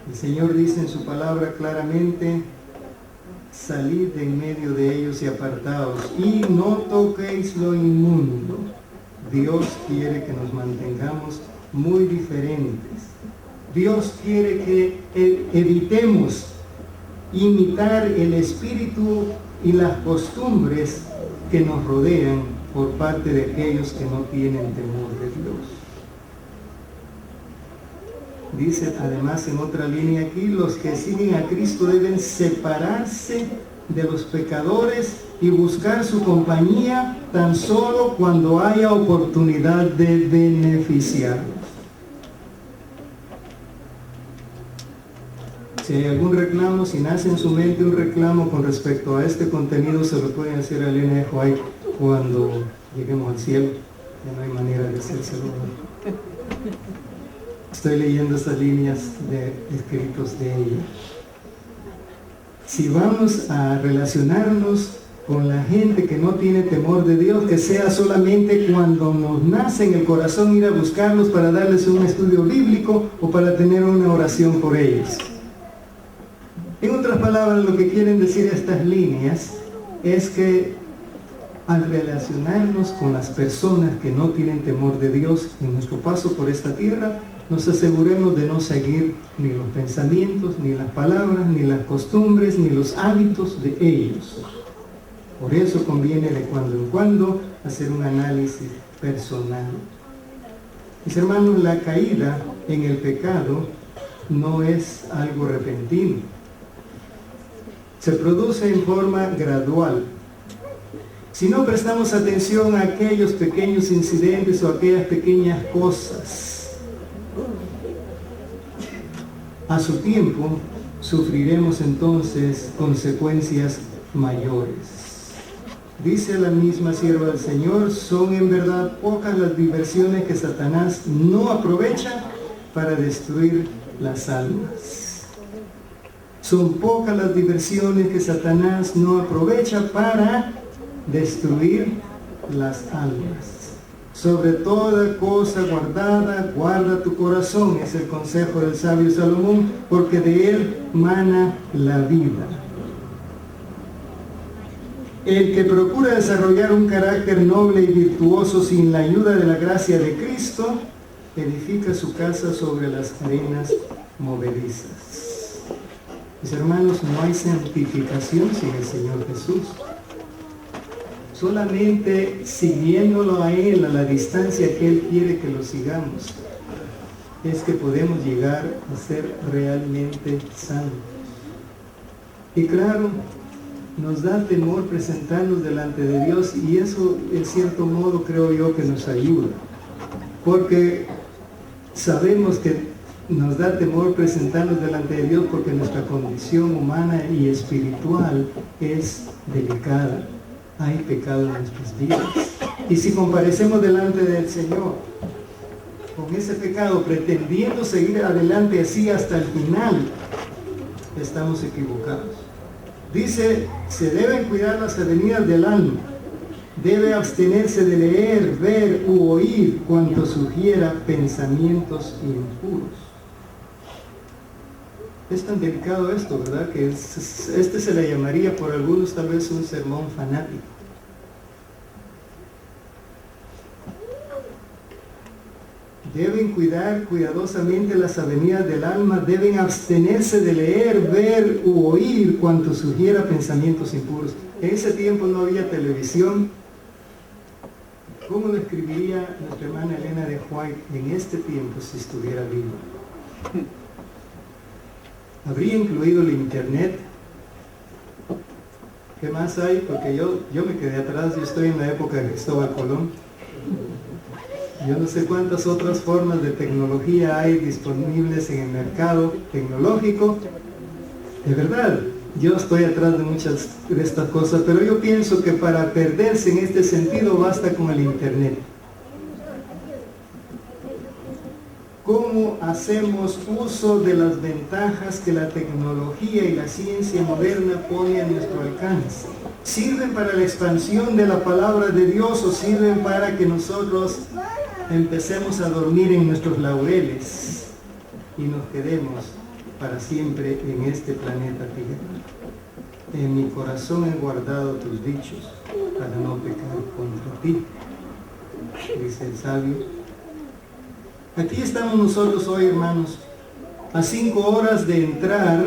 El Señor dice en su palabra claramente: salid de en medio de ellos y apartaos, y no toquéis lo inmundo. Dios quiere que nos mantengamos muy diferentes. Dios quiere que evitemos imitar el espíritu y las costumbres que nos rodean por parte de aquellos que no tienen temor de Dios. Dice además en otra línea aquí: los que siguen a Cristo deben separarse de los pecadores y buscar su compañía tan solo cuando haya oportunidad de beneficiarlos. Si hay algún reclamo, si nace en su mente un reclamo con respecto a este contenido, se lo pueden hacer a Elena de White cuando lleguemos al cielo. Ya no hay manera de hacérselo. Estoy leyendo estas líneas de escritos de ella. si vamos a relacionarnos con la gente que no tiene temor de Dios, que sea solamente cuando nos nace en el corazón ir a buscarlos para darles un estudio bíblico o para tener una oración por ellos. En otras palabras, lo que quieren decir estas líneas es que al relacionarnos con las personas que no tienen temor de Dios en nuestro paso por esta tierra, nos aseguremos de no seguir ni los pensamientos, ni las palabras, ni las costumbres, ni los hábitos de ellos. Por eso conviene de cuando en cuando hacer un análisis personal. Mis hermanos, la caída en el pecado no es algo repentino. Se produce en forma gradual. Si no prestamos atención a aquellos pequeños incidentes o aquellas pequeñas cosas, a su tiempo sufriremos entonces consecuencias mayores. Dice la misma sierva del Señor, son en verdad pocas las diversiones que Satanás no aprovecha para destruir las almas. Son pocas las diversiones que Satanás no aprovecha para destruir las almas. Sobre toda cosa guardada, guarda tu corazón, es el consejo del sabio Salomón, porque de él mana la vida. El que procura desarrollar un carácter noble y virtuoso sin la ayuda de la gracia de Cristo, edifica su casa sobre las arenas movedizas. Mis hermanos, no hay santificación sin el Señor Jesús. Solamente siguiéndolo a Él, a la distancia que Él quiere que lo sigamos, es que podemos llegar a ser realmente santos. Y claro, nos da temor presentarnos delante de Dios, y eso en cierto modo creo yo que nos ayuda, porque sabemos que nos da temor presentarnos delante de Dios porque nuestra condición humana y espiritual es delicada. Hay pecado en nuestras vidas, y si comparecemos delante del Señor con ese pecado pretendiendo seguir adelante así hasta el final, estamos equivocados. Dice, se deben cuidar las avenidas del alma, debe abstenerse de leer, ver u oír cuanto sugiera pensamientos impuros. Es tan delicado esto, ¿verdad? Que este se le llamaría por algunos tal vez un sermón fanático. Deben cuidar cuidadosamente las avenidas del alma, deben abstenerse de leer, ver u oír cuanto sugiera pensamientos impuros. En ese tiempo no había televisión. ¿Cómo lo escribiría nuestra hermana Elena de White en este tiempo si estuviera viva? ¿Habría incluido el internet? ¿Qué más hay? Porque yo me quedé atrás, yo estoy en la época de Cristóbal Colón. Yo no sé cuántas otras formas de tecnología hay disponibles en el mercado tecnológico. De verdad, yo estoy atrás de muchas de estas cosas, pero yo pienso que para perderse en este sentido basta con el internet. ¿Cómo hacemos uso de las ventajas que la tecnología y la ciencia moderna pone a nuestro alcance? ¿Sirven para la expansión de la palabra de Dios o sirven para que nosotros empecemos a dormir en nuestros laureles y nos quedemos para siempre en este planeta tierra? En mi corazón he guardado tus dichos para no pecar contra ti, dice el sabio. Aquí estamos nosotros hoy, hermanos, a 5 horas de entrar.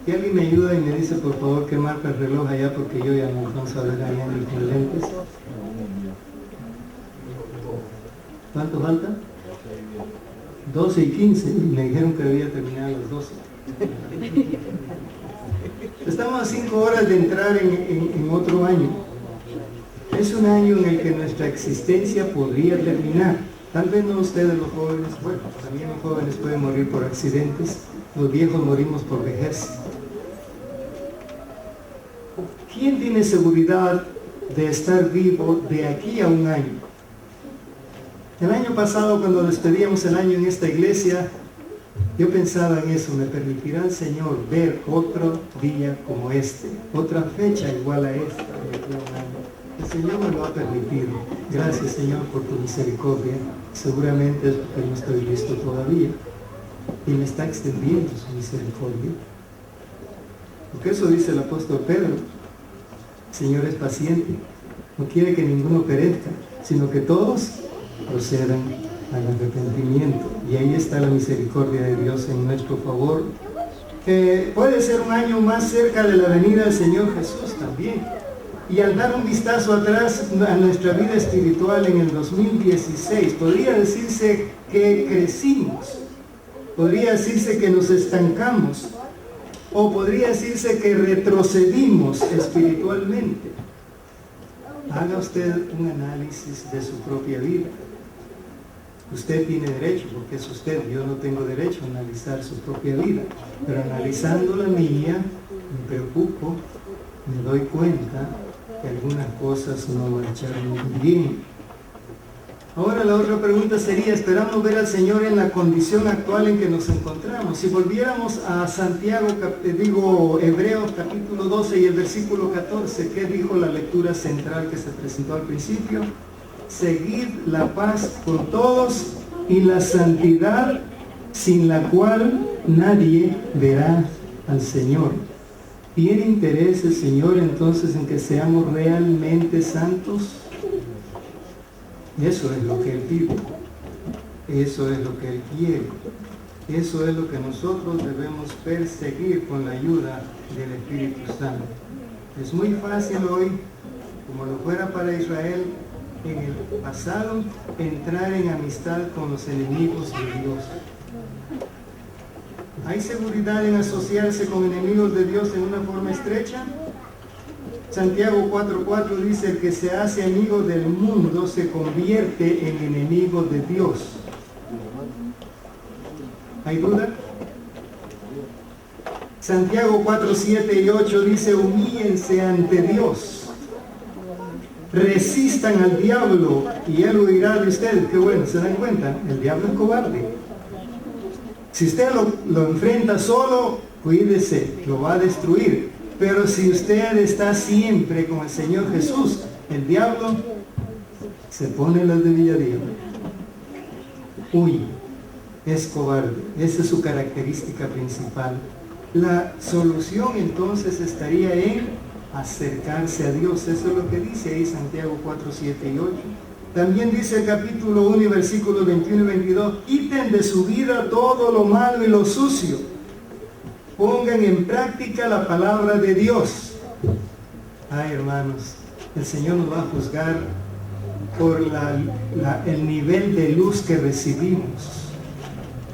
Que alguien me ayuda y me dice, por favor, que marca el reloj allá, porque yo ya no alcanzo a ver allá ni con lentes. ¿Cuánto falta? 12:15. Me dijeron que debía terminar a las 12. Estamos a 5 horas de entrar en otro año. Es un año en el que nuestra existencia podría terminar. Tal vez no ustedes los jóvenes, bueno, también los jóvenes pueden morir por accidentes, los viejos morimos por vejez. ¿Quién tiene seguridad de estar vivo de aquí a un año? El año pasado, cuando despedíamos el año en esta iglesia, Yo pensaba en eso, ¿me permitirá el Señor ver otro día como este, otra fecha igual a esta? El Señor me lo ha permitido. Gracias, Señor, por tu misericordia. Seguramente es porque no estoy listo todavía. Y me está extendiendo su misericordia. Porque eso dice el apóstol Pedro. El Señor es paciente. No quiere que ninguno perezca, sino que todos procedan al arrepentimiento. Y ahí está la misericordia de Dios en nuestro favor. Puede ser un año más cerca de la venida del Señor Jesús también. Y al dar un vistazo atrás a nuestra vida espiritual en el 2016, podría decirse que crecimos, podría decirse que nos estancamos, o podría decirse que retrocedimos espiritualmente. Haga usted un análisis de su propia vida. Usted tiene derecho, porque es usted, yo no tengo derecho a analizar su propia vida, pero analizando la mía, me preocupo, me doy cuenta que algunas cosas no marcharon bien. Ahora la otra pregunta sería, ¿esperamos ver al Señor en la condición actual en que nos encontramos? Si volviéramos a Hebreos capítulo 12 y el versículo 14, ¿qué dijo la lectura central que se presentó al principio? Seguid la paz con todos y la santidad, sin la cual nadie verá al Señor. ¿Tiene interés el Señor entonces en que seamos realmente santos? Eso es lo que Él pide, eso es lo que Él quiere, eso es lo que nosotros debemos perseguir con la ayuda del Espíritu Santo. Es muy fácil hoy, como lo fuera para Israel en el pasado, entrar en amistad con los enemigos de Dios. ¿Hay seguridad en asociarse con enemigos de Dios en una forma estrecha? Santiago 4:4 dice, el que se hace amigo del mundo se convierte en enemigo de Dios. ¿Hay duda? Santiago 4:7 y 8 dice, humíllense ante Dios. Resistan al diablo y él huirá de ustedes. Qué bueno, ¿se dan cuenta? El diablo es cobarde. Si usted lo enfrenta solo, cuídese, lo va a destruir. Pero si usted está siempre con el Señor Jesús, el diablo se pone las de Villadillo. Huye, es cobarde. Esa es su característica principal. La solución entonces estaría en acercarse a Dios. Eso es lo que dice ahí Santiago 4, 7 y 8. También dice el capítulo 1 y versículos 21 y 22, quiten de su vida todo lo malo y lo sucio. Pongan en práctica la palabra de Dios. Ay, hermanos, el Señor nos va a juzgar por el nivel de luz que recibimos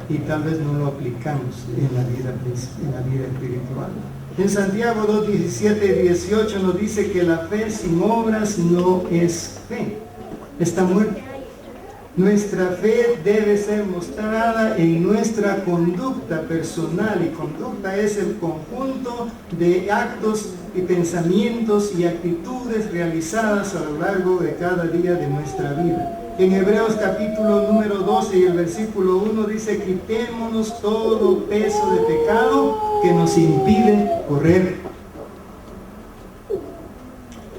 y tal vez no lo aplicamos en la vida espiritual. En Santiago 2, 17 y 18 nos dice que la fe sin obras no es fe, está muerta. Nuestra fe debe ser mostrada en nuestra conducta personal, y conducta es el conjunto de actos y pensamientos y actitudes realizadas a lo largo de cada día de nuestra vida. En Hebreos capítulo número 12 y el versículo 1 dice, quitémonos todo peso de pecado que nos impide correr.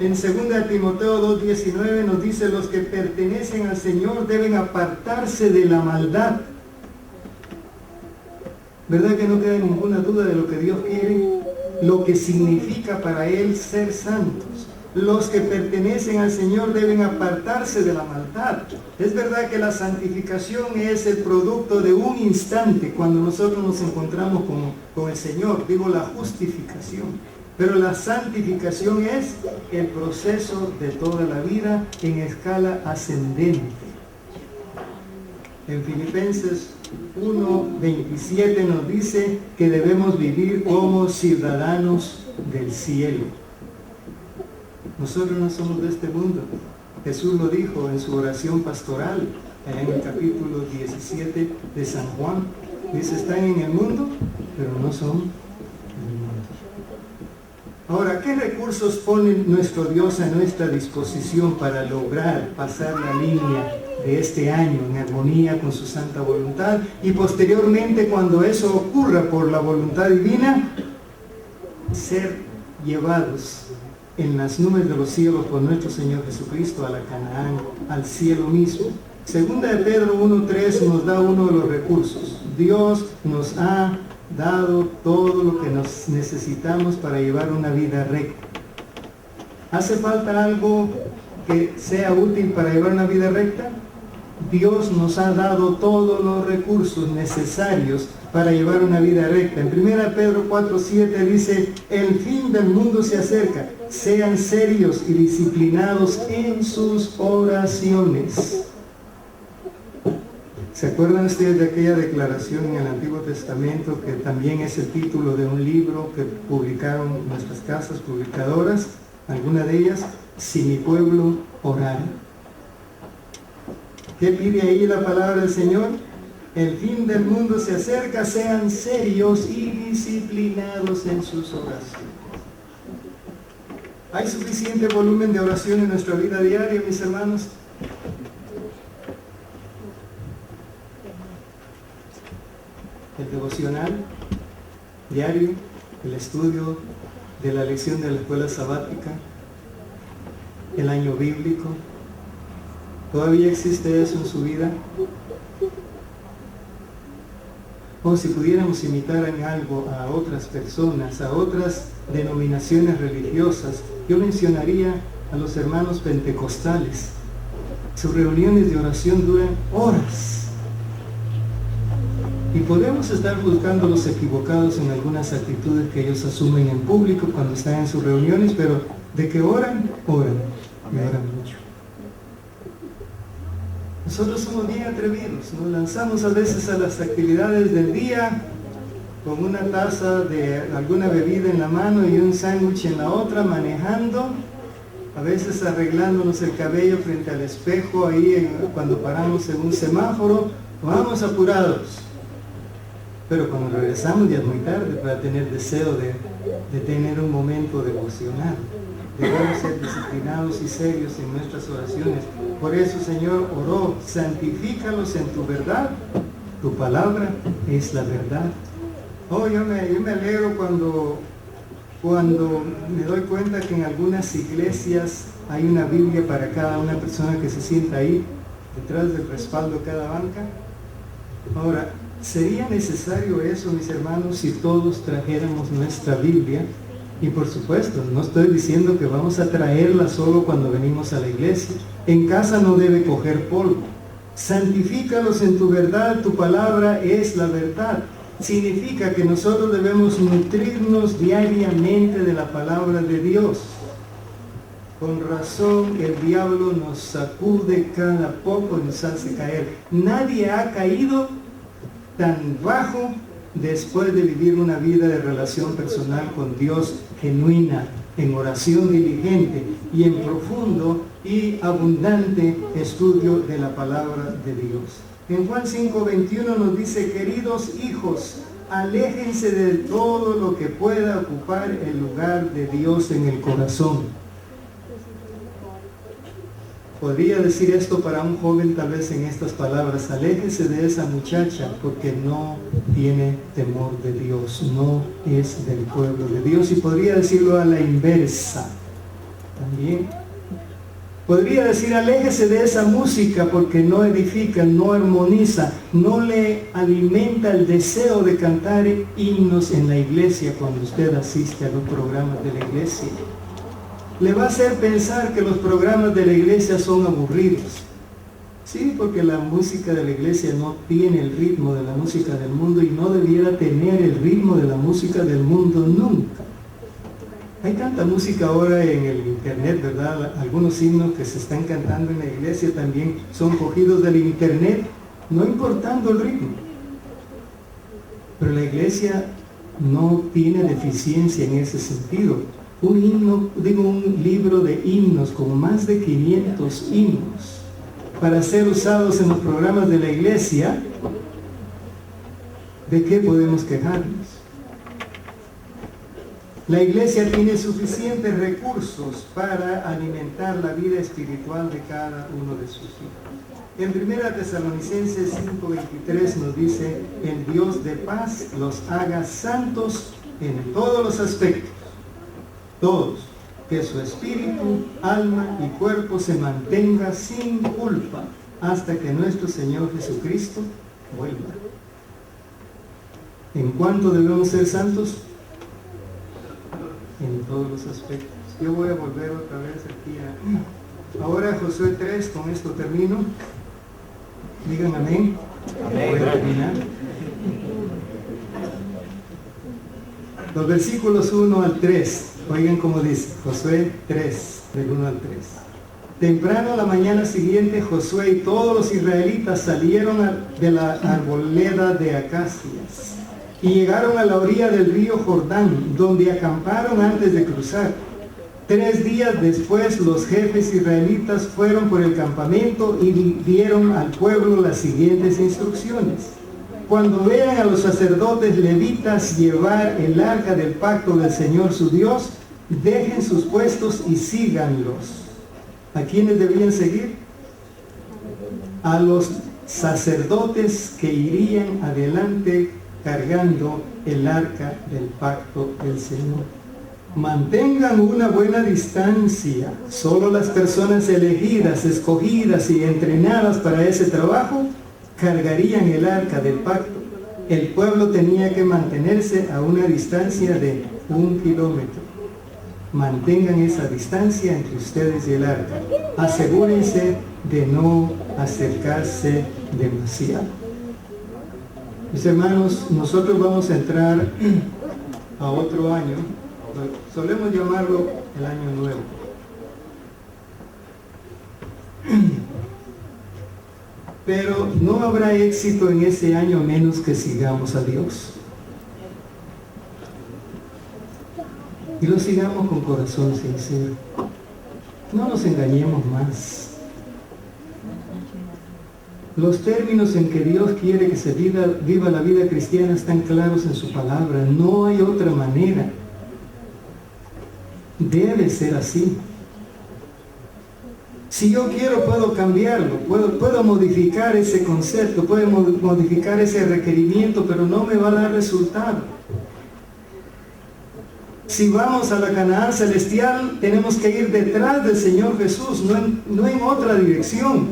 En 2 Timoteo 2:19 nos dice, los que pertenecen al Señor deben apartarse de la maldad. ¿Verdad que no queda ninguna duda de lo que Dios quiere? Lo que significa para Él ser santos. Los que pertenecen al Señor deben apartarse de la maldad. Es verdad que la santificación es el producto de un instante cuando nosotros nos encontramos con el Señor. Digo, la justificación. Pero la santificación es el proceso de toda la vida en escala ascendente. En Filipenses 1:27 nos dice que debemos vivir como ciudadanos del cielo. Nosotros no somos de este mundo. Jesús lo dijo en su oración pastoral, allá en el capítulo 17 de San Juan. Dice, están en el mundo, pero no son. Ahora, ¿qué recursos pone nuestro Dios a nuestra disposición para lograr pasar la línea de este año, en armonía con su santa voluntad, y posteriormente, cuando eso ocurra por la voluntad divina, ser llevados en las nubes de los cielos por nuestro Señor Jesucristo a la Canaán, al cielo mismo. Segunda de Pedro 1:3 nos da uno de los recursos. Dios nos ha dado todo lo que nos necesitamos para llevar una vida recta. ¿Hace falta algo que sea útil para llevar una vida recta? Dios nos ha dado todos los recursos necesarios para llevar una vida recta. En 1 Pedro 4:7 dice: el fin del mundo se acerca, sean serios y disciplinados en sus oraciones. ¿Se acuerdan ustedes de aquella declaración en el Antiguo Testamento, que también es el título de un libro que publicaron nuestras casas publicadoras, alguna de ellas? Si mi pueblo orara. ¿Qué pide ahí la palabra del Señor? El fin del mundo se acerca, sean serios y disciplinados en sus oraciones. ¿Hay suficiente volumen de oración en nuestra vida diaria, mis hermanos? El devocional diario, el estudio de la lección de la escuela sabática, el año bíblico. ¿Todavía existe eso en su vida? O si pudiéramos imitar en algo a otras personas, a otras denominaciones religiosas, yo mencionaría a los hermanos pentecostales. Sus reuniones de oración duran horas. Y podemos estar buscando los equivocados en algunas actitudes que ellos asumen en público cuando están en sus reuniones, pero de que oran, oran, y oran mucho. Nosotros somos bien atrevidos, nos lanzamos a veces a las actividades del día con una taza de alguna bebida en la mano y un sándwich en la otra, manejando, a veces arreglándonos el cabello frente al espejo ahí cuando paramos en un semáforo, vamos apurados. Pero cuando regresamos ya es muy tarde para tener deseo de tener un momento devocional. Debemos ser disciplinados y serios en nuestras oraciones. Por eso, Señor, oró: santifícalos en tu verdad, tu palabra es la verdad. Oh, yo me alegro cuando me doy cuenta que en algunas iglesias hay una Biblia para cada una persona que se sienta ahí, detrás del respaldo de cada banca. Ahora, ¿sería necesario eso, mis hermanos, si todos trajéramos nuestra Biblia? Y por supuesto, no estoy diciendo que vamos a traerla solo cuando venimos a la iglesia. En casa no debe coger polvo. Santifícalos en tu verdad, tu palabra es la verdad. Significa que nosotros debemos nutrirnos diariamente de la palabra de Dios. Con razón el diablo nos sacude cada poco y nos hace caer. Nadie ha caído tan bajo después de vivir una vida de relación personal con Dios genuina, en oración diligente y en profundo y abundante estudio de la palabra de Dios. En Juan 5:21 nos dice: queridos hijos, aléjense de todo lo que pueda ocupar el lugar de Dios en el corazón. Podría decir esto para un joven tal vez en estas palabras: aléjese de esa muchacha porque no tiene temor de Dios, no es del pueblo de Dios. Y podría decirlo a la inversa también. Podría decir: aléjese de esa música porque no edifica, no armoniza, no le alimenta el deseo de cantar himnos en la iglesia cuando usted asiste a los programas de la iglesia. Le va a hacer pensar que los programas de la iglesia son aburridos. Sí, porque la música de la iglesia no tiene el ritmo de la música del mundo y no debiera tener el ritmo de la música del mundo nunca. Hay tanta música ahora en el internet, ¿verdad? Algunos himnos que se están cantando en la iglesia también son cogidos del internet, no importando el ritmo. Pero la iglesia no tiene deficiencia en ese sentido. Un libro de himnos con más de 500 himnos para ser usados en los programas de la iglesia, ¿de qué podemos quejarnos? La iglesia tiene suficientes recursos para alimentar la vida espiritual de cada uno de sus hijos. En 1 Tesalonicenses 5:23 nos dice: el Dios de paz los haga santos en todos los aspectos, todos, que su espíritu, alma y cuerpo se mantenga sin culpa hasta que nuestro Señor Jesucristo vuelva. ¿En cuánto debemos ser santos? En todos los aspectos. Yo voy a volver otra vez aquí ahora Josué 3, con esto termino. Digan amén. Amén. Voy a terminar. Los versículos 1 al 3, oigan cómo dice, Josué 3, del 1 al 3. Temprano la mañana siguiente, Josué y todos los israelitas salieron de la arboleda de acacias y llegaron a la orilla del río Jordán, donde acamparon antes de cruzar. 3 días después, los jefes israelitas fueron por el campamento y dieron al pueblo las siguientes instrucciones: cuando vean a los sacerdotes levitas llevar el arca del pacto del Señor su Dios, dejen sus puestos y síganlos. ¿A quiénes debían seguir? A los sacerdotes que irían adelante cargando el arca del pacto del Señor. Mantengan una buena distancia. Solo las personas elegidas, escogidas y entrenadas para ese trabajo cargarían el arca del pacto. El pueblo tenía que mantenerse a una distancia de 1 kilómetro. Mantengan esa distancia entre ustedes y el arca. Asegúrense de no acercarse demasiado. Mis hermanos, nosotros vamos a entrar a otro año. Solemos llamarlo el año nuevo. Pero no habrá éxito en ese año a menos que sigamos a Dios. Y lo sigamos con corazón sincero. No nos engañemos más. Los términos en que Dios quiere que se viva la vida cristiana están claros en su palabra. No hay otra manera. Debe ser así. Si yo quiero, puedo cambiarlo, puedo modificar ese concepto, puedo modificar ese requerimiento, pero no me va a dar resultado. Si vamos a la Canaán celestial, tenemos que ir detrás del Señor Jesús, no en otra dirección.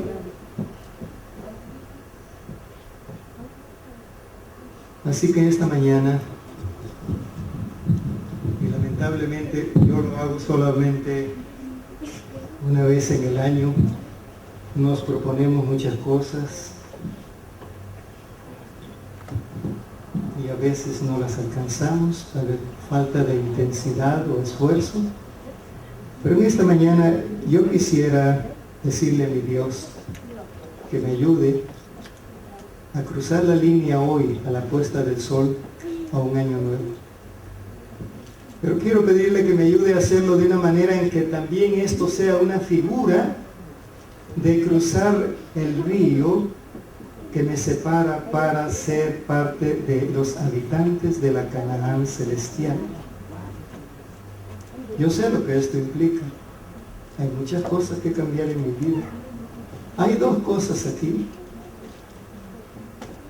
Así que esta mañana, y lamentablemente yo lo hago solamente una vez en el año, nos proponemos muchas cosas y a veces no las alcanzamos por falta de intensidad o esfuerzo. Pero en esta mañana yo quisiera decirle a mi Dios que me ayude a cruzar la línea hoy a la puesta del sol a un año nuevo. Pero quiero pedirle que me ayude a hacerlo de una manera en que también esto sea una figura de cruzar el río que me separa para ser parte de los habitantes de la Canaán celestial. Yo sé lo que esto implica. Hay muchas cosas que cambiar en mi vida. Hay 2 cosas aquí.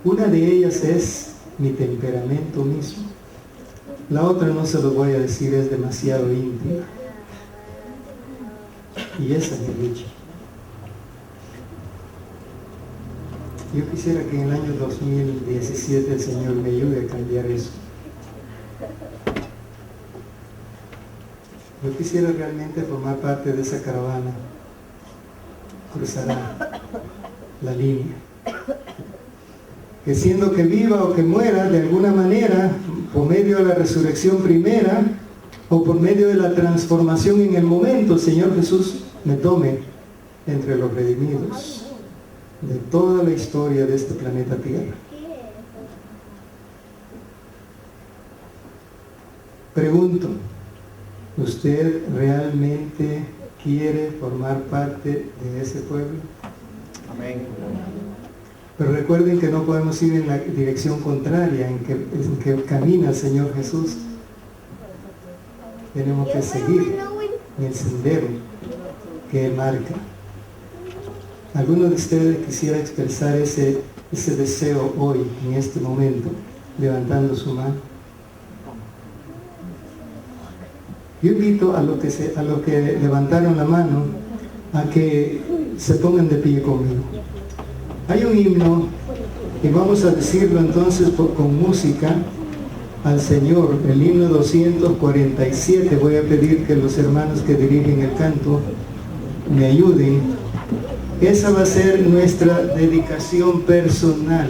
Una de ellas es mi temperamento mismo. La otra no se lo voy a decir, es demasiado íntima. Y esa es mi lucha. Yo quisiera que en el año 2017 el Señor me ayude a cambiar eso. Yo quisiera realmente formar parte de esa caravana. Cruzará la línea. Que siendo que viva o que muera, de alguna manera, por medio de la resurrección primera, o por medio de la transformación en el momento, el Señor Jesús me tome entre los redimidos de toda la historia de este planeta Tierra. Pregunto, ¿usted realmente quiere formar parte de ese pueblo? Amén. Pero recuerden que no podemos ir en la dirección contraria en que camina el Señor Jesús. Tenemos que seguir en el sendero que Él marca. ¿Alguno de ustedes quisiera expresar ese deseo hoy, en este momento, levantando su mano? Yo invito a los que levantaron la mano a que se pongan de pie conmigo. Hay un himno y vamos a decirlo entonces con música al Señor, el himno 247. Voy a pedir que los hermanos que dirigen el canto me ayuden. Esa va a ser nuestra dedicación personal,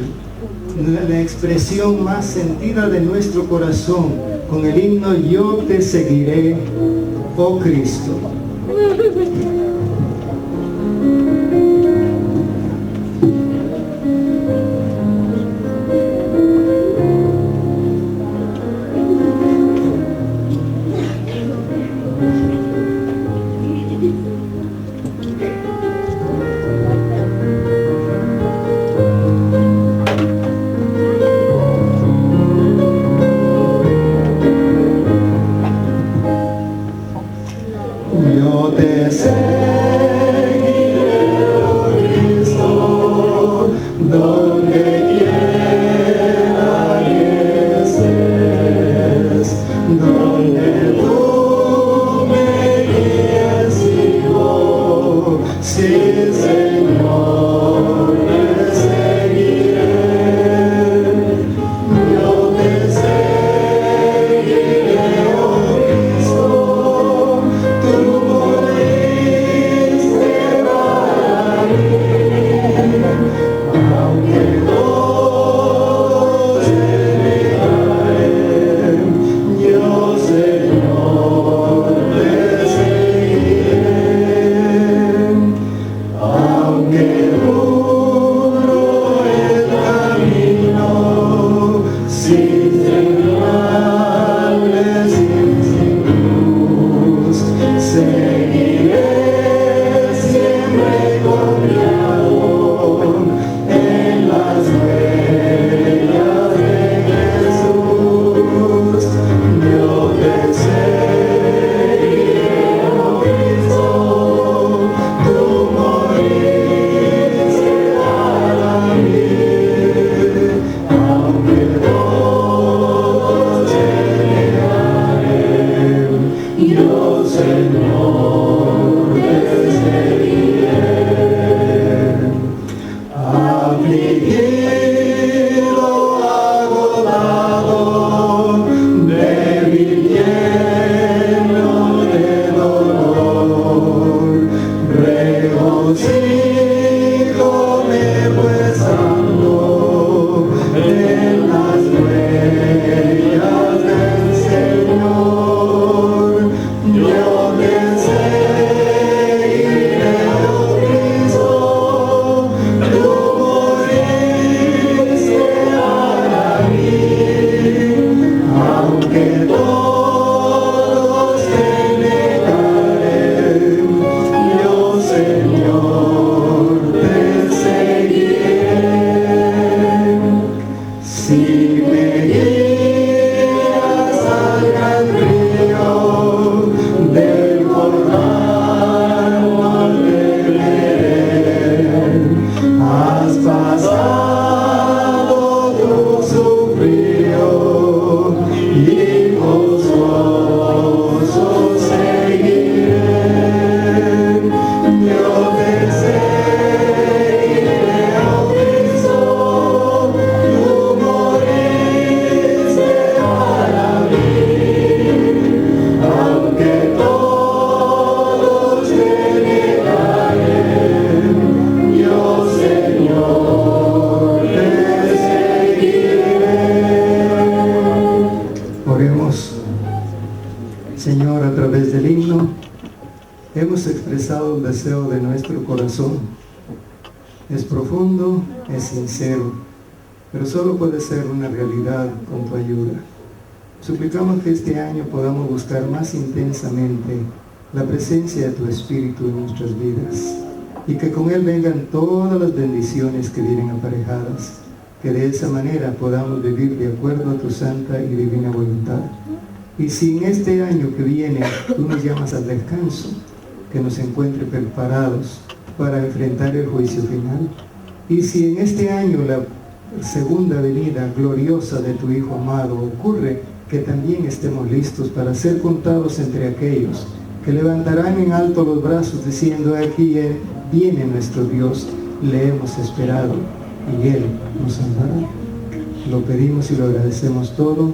la expresión más sentida de nuestro corazón, con el himno Yo te seguiré, oh Cristo. Yo te seguiré, oh Cristo, donde quiera que estés, donde tú me guíes sigo, sí Señor, te seguiré. Yo te seguiré, oh Cristo. Señor, a través del himno hemos expresado el deseo de nuestro corazón. Es profundo, es sincero, pero solo puede ser una realidad con tu ayuda. Suplicamos que este año podamos buscar más intensamente la presencia de tu Espíritu en nuestras vidas y que con Él vengan todas las bendiciones que vienen aparejadas, que de esa manera podamos vivir de acuerdo a tu santa y divina voluntad. Y si en este año que viene tú nos llamas al descanso, que nos encuentre preparados para enfrentar el juicio final. Y si en este año la segunda venida gloriosa de tu Hijo amado ocurre, que también estemos listos para ser contados entre aquellos que levantarán en alto los brazos diciendo: aquí viene nuestro Dios, le hemos esperado y Él nos salvará. Lo pedimos y lo agradecemos todo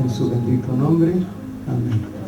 en su bendito nombre. Amén.